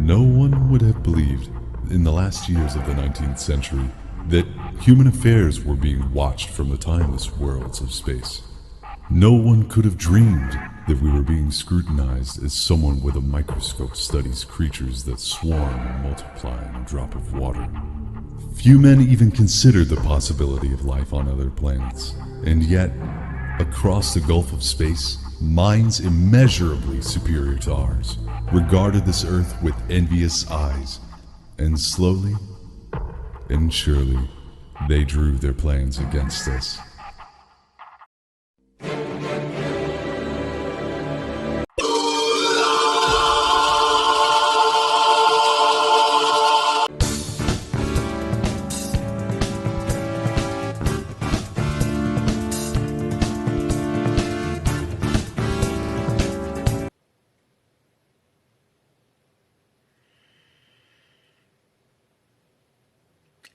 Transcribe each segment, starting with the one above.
No one would have believed in the last years of the 19th century that human affairs were being watched from the timeless worlds of space. No one could have dreamed that we were being scrutinized as someone with a microscope studies creatures that swarm and multiply in a drop of water. Few men even considered the possibility of life on other planets, and yet, across the gulf of space, minds immeasurably superior to ours regarded this Earth with envious eyes, and slowly and surely they drew their plans against us.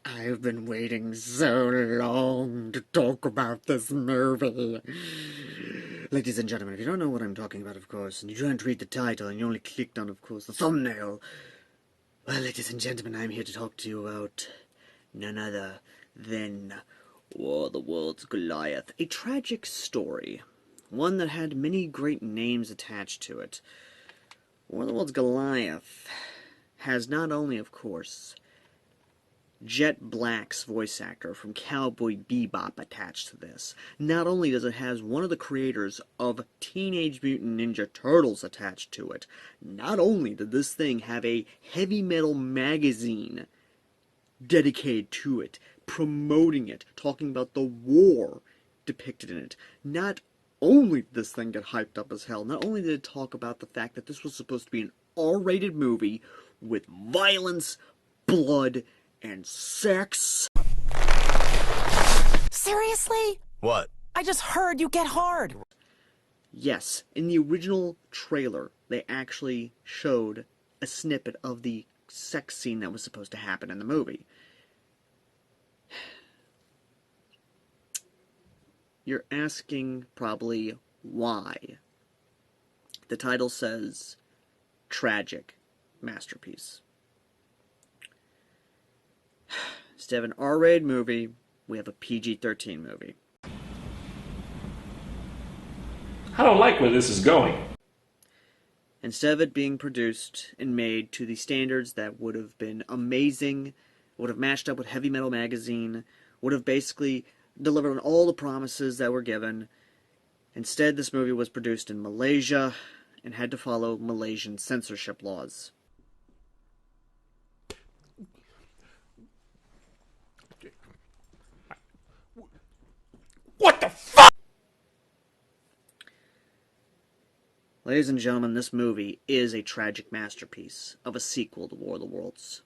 I've been waiting so long to talk about this movie. Ladies and gentlemen, if you don't know what I'm talking about, of course, and you didn't read the title and you only clicked on, of course, the thumbnail, well, ladies and gentlemen, I'm here to talk to you about none other than Worlds Goliath, a tragic story, one that had many great names attached to it. Worlds Goliath has not only, of course, Jet Black's voice actor from Cowboy Bebop attached to this. Not only does it have one of the creators of Teenage Mutant Ninja Turtles attached to it, not only did this thing have a heavy metal magazine dedicated to it, promoting it, talking about the war depicted in it, not only did this thing get hyped up as hell, not only did it talk about the fact that this was supposed to be an R-rated movie with violence, blood, and sex. Seriously? What? I just heard you get hard. Yes, in the original trailer, they actually showed a snippet of the sex scene that was supposed to happen in the movie. You're asking probably why. The title says tragic masterpiece. Instead of an R-rated movie, we have a PG-13 movie. I don't like where this is going. Instead of it being produced and made to the standards that would have been amazing, would have matched up with Heavy Metal Magazine, would have basically delivered on all the promises that were given, instead this movie was produced in Malaysia and had to follow Malaysian censorship laws. What the fuck? Ladies and gentlemen, this movie is a tragic masterpiece of a sequel to War of the Worlds.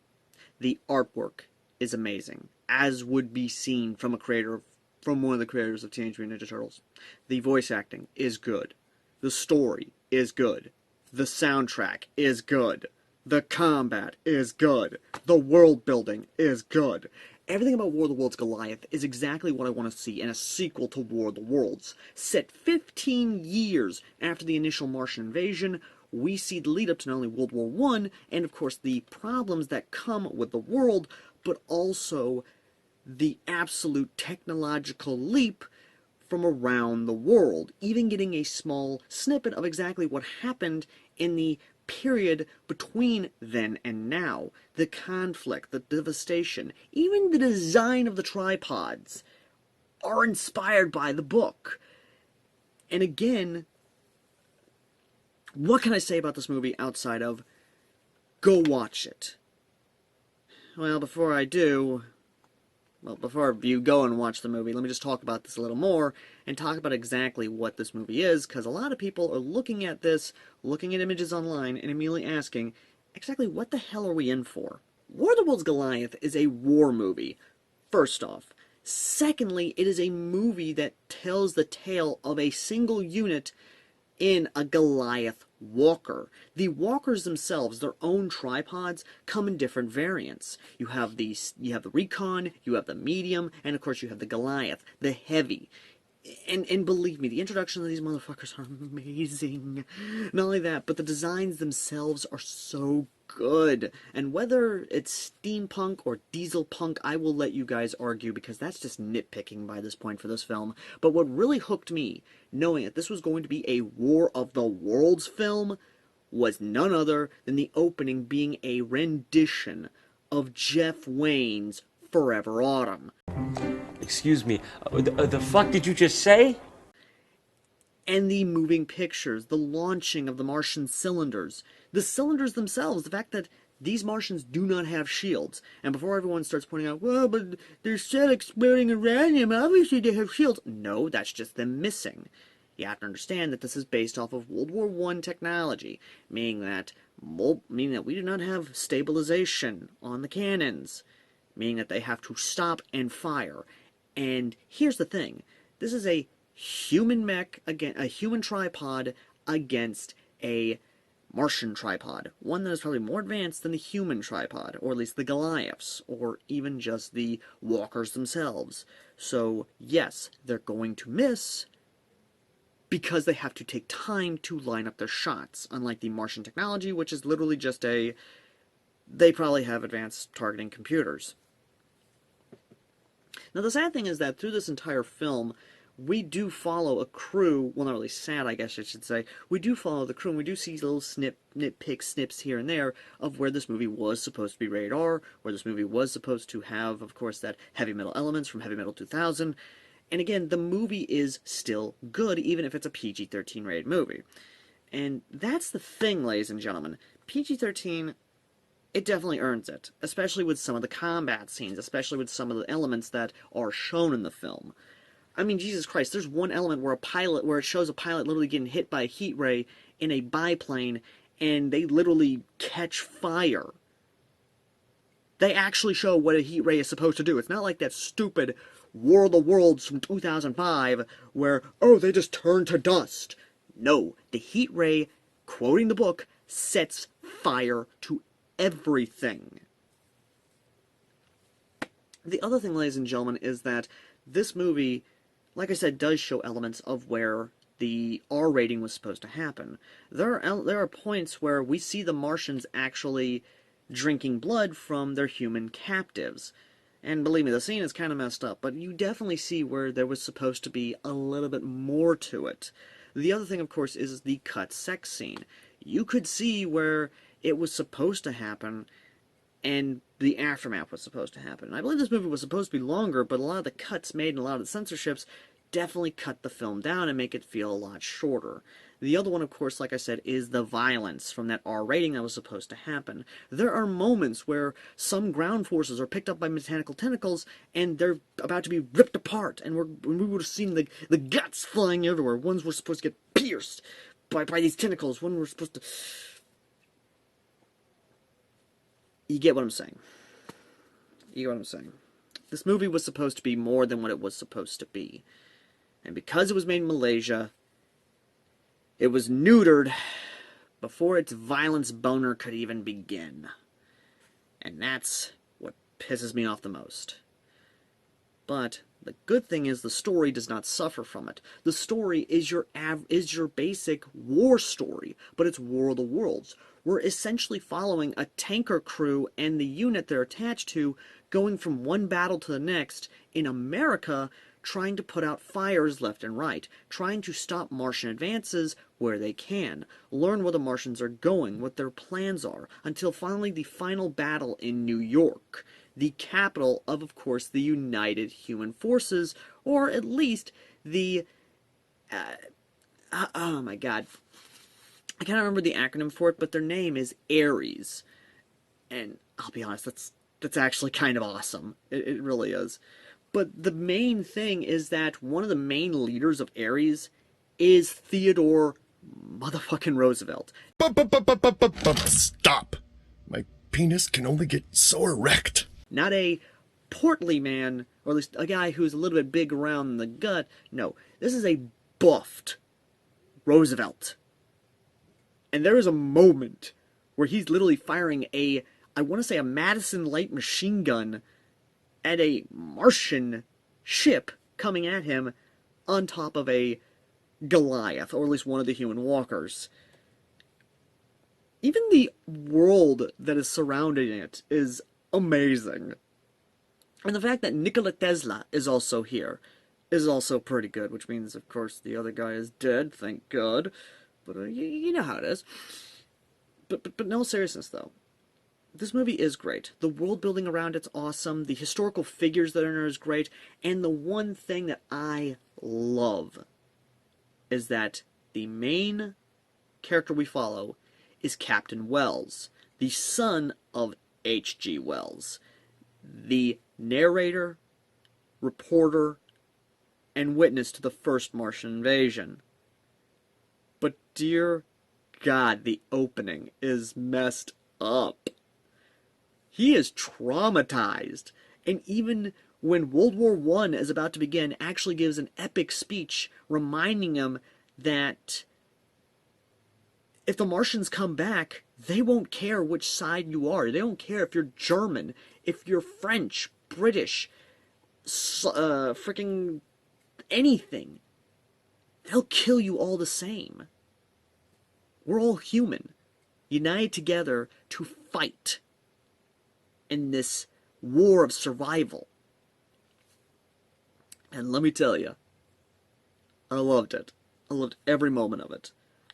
The artwork is amazing, as would be seen from one of the creators of Teenage Mutant Ninja Turtles. The voice acting is good. The story is good. The soundtrack is good. The combat is good. The world building is good. Everything about War of the Worlds Goliath is exactly what I want to see in a sequel to War of the Worlds. Set 15 years after the initial Martian invasion, we see the lead up to not only World War I, and of course the problems that come with the world, but also the absolute technological leap from around the world. Even getting a small snippet of exactly what happened in the period between then and now. The conflict, the devastation, even the design of the tripods are inspired by the book. And again, what can I say about this movie outside of go watch it? Well, before you go and watch the movie, let me just talk about this a little more and talk about exactly what this movie is, because a lot of people are looking at this, looking at images online, and immediately asking, exactly what the hell are we in for? War of the Worlds Goliath is a war movie, first off. Secondly, it is a movie that tells the tale of a single unit in a Goliath walker. The walkers themselves, their own tripods, come in different variants. You have the recon, you have the medium, and of course you have the Goliath, the heavy. And believe me, the introduction of these motherfuckers are amazing. Not only that, but the designs themselves are so good. And whether it's steampunk or diesel punk, I will let you guys argue, because that's just nitpicking by this point for this film. But what really hooked me, knowing that this was going to be a War of the Worlds film, was none other than the opening being a rendition of Jeff Wayne's Forever Autumn. Excuse me, the fuck did you just say? And the moving pictures, the launching of the Martian cylinders, the cylinders themselves, the fact that these Martians do not have shields. And before everyone starts pointing out, well, but they're still exploding uranium, obviously they have shields. No, that's just them missing. You have to understand that this is based off of World War I technology, meaning that we do not have stabilization on the cannons, meaning that they have to stop and fire. And here's the thing, this is a human mech, a human tripod against a Martian tripod. One that is probably more advanced than the human tripod, or at least the Goliaths, or even just the walkers themselves. So, yes, they're going to miss, because they have to take time to line up their shots, unlike the Martian technology, which is literally just they probably have advanced targeting computers. Now, the sad thing is that through this entire film, we do follow a crew, well, not really sad, I guess I should say, we do follow the crew, and we do see little snips here and there of where this movie was supposed to be rated R, where this movie was supposed to have, of course, that heavy metal elements from Heavy Metal 2000, and again, the movie is still good, even if it's a PG-13 rated movie. And that's the thing, ladies and gentlemen, PG-13... it definitely earns it, especially with some of the combat scenes, especially with some of the elements that are shown in the film. I mean, Jesus Christ, there's one element where it shows a pilot literally getting hit by a heat ray in a biplane, and they literally catch fire. They actually show what a heat ray is supposed to do. It's not like that stupid War of the Worlds from 2005, where, oh, they just turn to dust. No, the heat ray, quoting the book, sets fire to everything. The other thing, ladies and gentlemen, is that this movie, like I said, does show elements of where the R rating was supposed to happen. There are points where we see the Martians actually drinking blood from their human captives. And believe me, the scene is kind of messed up, but you definitely see where there was supposed to be a little bit more to it. The other thing, of course, is the cut sex scene. You could see where it was supposed to happen, and the aftermath was supposed to happen. And I believe this movie was supposed to be longer, but a lot of the cuts made and a lot of the censorships definitely cut the film down and make it feel a lot shorter. The other one, of course, like I said, is the violence from that R rating that was supposed to happen. There are moments where some ground forces are picked up by mechanical tentacles, and they're about to be ripped apart, and we would have seen the guts flying everywhere. Ones were supposed to get pierced by these tentacles. One were supposed to... You get what I'm saying. You get what I'm saying. This movie was supposed to be more than what it was supposed to be. And because it was made in Malaysia, it was neutered before its violence boner could even begin. And that's what pisses me off the most. But the good thing is the story does not suffer from it. The story is your basic war story, but it's War of the Worlds. We're essentially following a tanker crew and the unit they're attached to going from one battle to the next in America, trying to put out fires left and right, trying to stop Martian advances where they can, learn where the Martians are going, what their plans are, until finally the final battle in New York, the capital of course, the United Human Forces, or at least the... oh my god. I can't remember the acronym for it, but their name is Ares. And I'll be honest, that's actually kind of awesome. It really is. But the main thing is that one of the main leaders of Ares is Theodore motherfucking Roosevelt. Stop! My penis can only get so erect. Not a portly man, or at least a guy who's a little bit big around the gut. No, this is a buffed Roosevelt. And there is a moment where he's literally firing I want to say a Madison light machine gun at a Martian ship coming at him on top of a Goliath, or at least one of the human walkers. Even the world that is surrounding it is amazing. And the fact that Nikola Tesla is also here is also pretty good, which means, of course, the other guy is dead, thank God. But you know how it is. But no seriousness, though. This movie is great. The world building around it's awesome. The historical figures that are in it is great. And the one thing that I love is that the main character we follow is Captain Wells, the son of H.G. Wells, the narrator, reporter, and witness to the first Martian invasion. But dear God, the opening is messed up. He is traumatized, and even when World War I is about to begin, actually gives an epic speech reminding him that if the Martians come back, they won't care which side you are. They don't care if you're German, if you're French, British, freaking anything. They'll kill you all the same. We're all human, united together to fight in this war of survival. And let me tell you, I loved it. I loved every moment of it.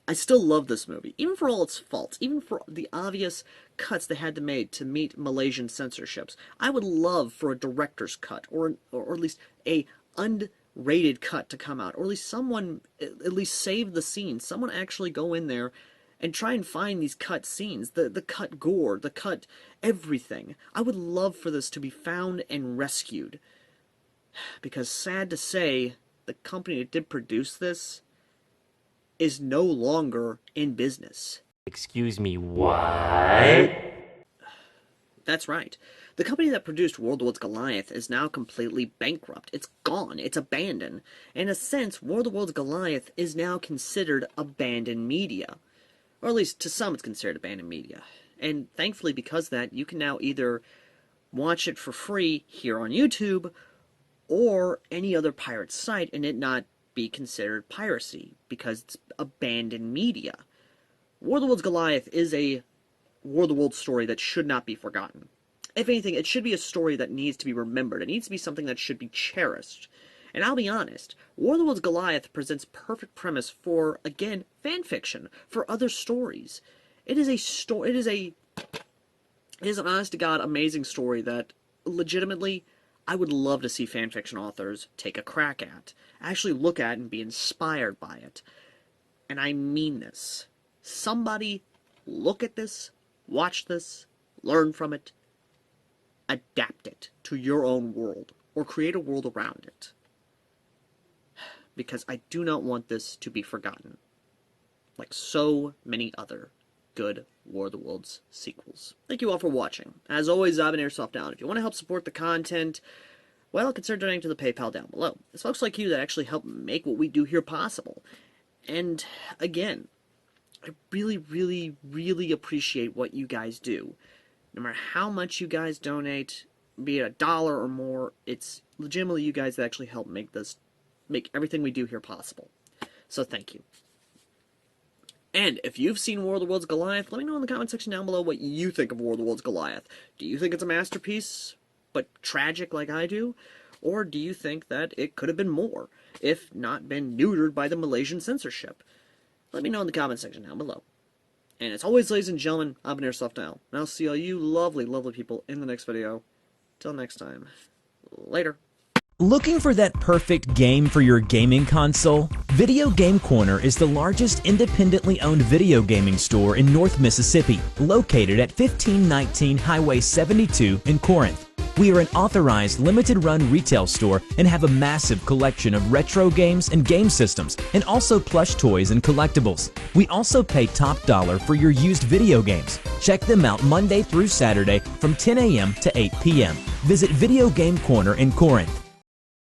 I still love this movie, even for all its faults, even for the obvious cuts they had to make to meet Malaysian censorships. I would love for a director's cut, or at least a unrated cut to come out, or at least someone at least save the scene. Someone actually go in there and try and find these cut scenes, the cut gore, the cut everything. I would love for this to be found and rescued. Because sad to say, the company that did produce this is no longer in business. Excuse me, what? That's right. The company that produced Worlds Goliath is now completely bankrupt. It's gone. It's abandoned. In a sense, Worlds Goliath is now considered abandoned media. Or at least to some it's considered abandoned media. And thankfully because of that, you can now either watch it for free here on YouTube or any other pirate site and it not be considered piracy because it's abandoned media. Worlds Goliath is a World story that should not be forgotten. If anything, it should be a story that needs to be remembered. It needs to be something that should be cherished. And I'll be honest, Worlds Goliath presents perfect premise for, again, fan fiction, for other stories. It is an honest to God amazing story that legitimately I would love to see fan fiction authors take a crack at, actually look at and be inspired by it. And I mean this. Somebody look at this, watch this, learn from it, adapt it to your own world, or create a world around it. Because I do not want this to be forgotten, like so many other good War of the Worlds sequels. Thank you all for watching. As always, I've been Airsoft Down. If you want to help support the content, well, consider donating to the PayPal down below. It's folks like you that actually help make what we do here possible. And again, I really, really, really appreciate what you guys do. No matter how much you guys donate, be it $1 or more, it's legitimately you guys that actually help make everything we do here possible. So thank you. And if you've seen War of the Worlds Goliath, let me know in the comment section down below what you think of War of the Worlds Goliath. Do you think it's a masterpiece, but tragic like I do? Or do you think that it could have been more, if not been neutered by the Malaysian censorship? Let me know in the comment section down below. And as always, ladies and gentlemen, I've been Airsoft Now, and I'll see all you lovely, lovely people in the next video. Till next time. Later. Looking for that perfect game for your gaming console? Video Game Corner is the largest independently owned video gaming store in North Mississippi, located at 1519 Highway 72 in Corinth. We are an authorized limited-run retail store and have a massive collection of retro games and game systems, and also plush toys and collectibles. We also pay top dollar for your used video games. Check them out Monday through Saturday from 10 a.m. to 8 p.m. Visit Video Game Corner in Corinth.